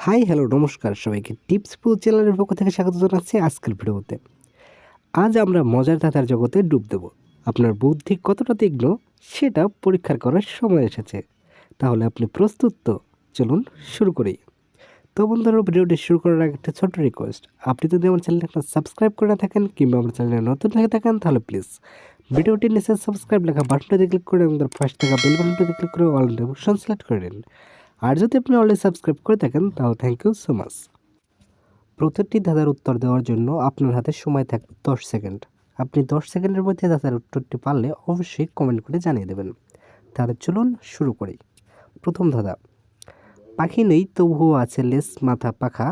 Hi hello নমস্কার সবাইকে tips pro চ্যানেলের পক্ষ থেকে স্বাগত জানাচ্ছি আজকের ভিডিওতে। আজ আমরা মজার ধাঁধার জগতে ডুব দেব। আপনার বুদ্ধি কতটা তীক্ষ্ণ সেটা পরীক্ষা করার সময় এসেছে। তাহলে আপনি প্রস্তুত তো? চলুন শুরু করি। তো বন্ধুরা, ভিডিওটি শুরু করার আগে একটা ছোট্ট রিকোয়েস্ট, আপনি যদি আমার চ্যানেলটা সাবস্ক্রাইব করে না থাকেন কিংবা আমার চ্যানেলে নতুন হয়ে থাকেন তাহলে প্লিজ ভিডিওটির নিচে সাবস্ক্রাইব লেখা বাটনটিতে ক্লিক করে এবং তার পাশে থাকা বেল বাটনটিতে ক্লিক করে অল নোটিফিকেশন সিলেক্ট করে নিন। আর যদি আপনি অলরেডি সাবস্ক্রাইব করে থাকেন তাহলে থ্যাংক ইউ সো মাচ। প্রতিটি ধাঁধার উত্তর দেওয়ার জন্য আপনার হাতে সময় থাকবে 10 সেকেন্ড। আপনি 10 সেকেন্ডের মধ্যে ধাঁধার উত্তরটি পারলে অবশ্যই কমেন্ট করে জানিয়ে দেবেন। তাহলে চলুন শুরু করি। প্রথম ধাঁধা। পাখি নেই তবুও আছে লেজ মাথা পাখা,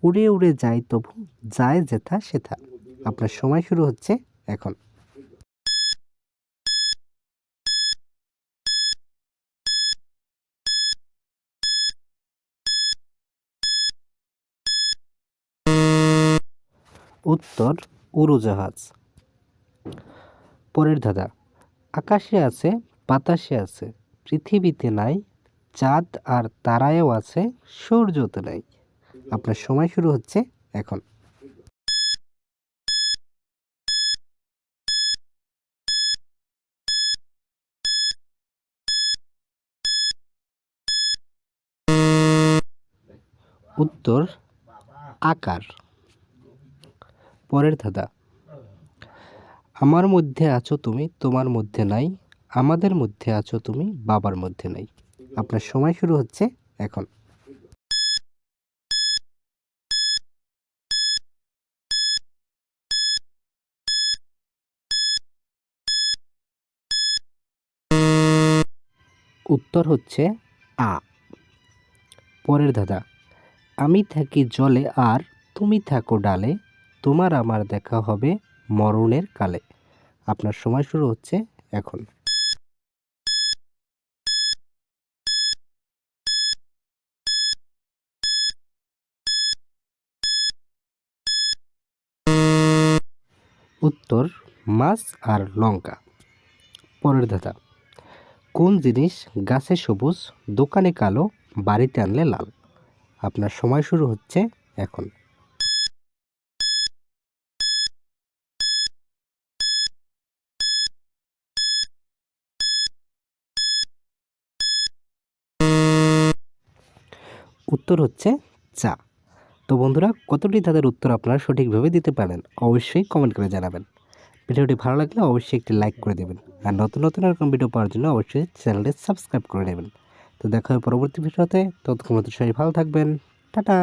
উড়ে উড়ে যায় তবু যায় যেথা সেথা। আপনার সময় শুরু হচ্ছে এখন। উত্তর উড়োজাহাজ। পরের ধাঁধা। আকাশে আছে বাতাসে আছে, পৃথিবীতে নাই, চাঁদ আর তারায়ও আছে, সূর্যতে নাই। আপনার সময় শুরু হচ্ছে এখন। উত্তর আকার। পরের ধাঁধা। আমার মধ্যে আছো তুমি তোমার মধ্যে নাই, আমাদের মধ্যে আছো তুমি বাবার মধ্যে নাই। আপনার সময় শুরু হচ্ছে এখন। উত্তর হচ্ছে আ। পরের ধাঁধা। আমি থাকি জলে আর তুমি থাকো ডালে, তোমার আমার দেখা হবে মরণের কালে। আপনার সময় শুরু হচ্ছে এখন। উত্তর মাছ আর লঙ্কা। পরের ধাঁধা। কোন জিনিস গাছে সবুজ, দোকানে কালো, বাড়িতে আনলে লাল? আপনার সময় শুরু হচ্ছে এখন। উত্তর হচ্ছে চা। তো বন্ধুরা, কতটি তাদের উত্তর আপনারা সঠিকভাবে দিতে পারেন অবশ্যই কমেন্ট করে জানাবেন। ভিডিওটি ভালো লাগলে অবশ্যই একটি লাইক করে দেবেন, আর নতুন নতুন এরকম ভিডিও পাওয়ার জন্য অবশ্যই চ্যানেলটি সাবস্ক্রাইব করে নেবেন। তো দেখা হবে পরবর্তী ভিডিওতে। ততক্ষণ সবাই ভালো থাকবেন। টাটা।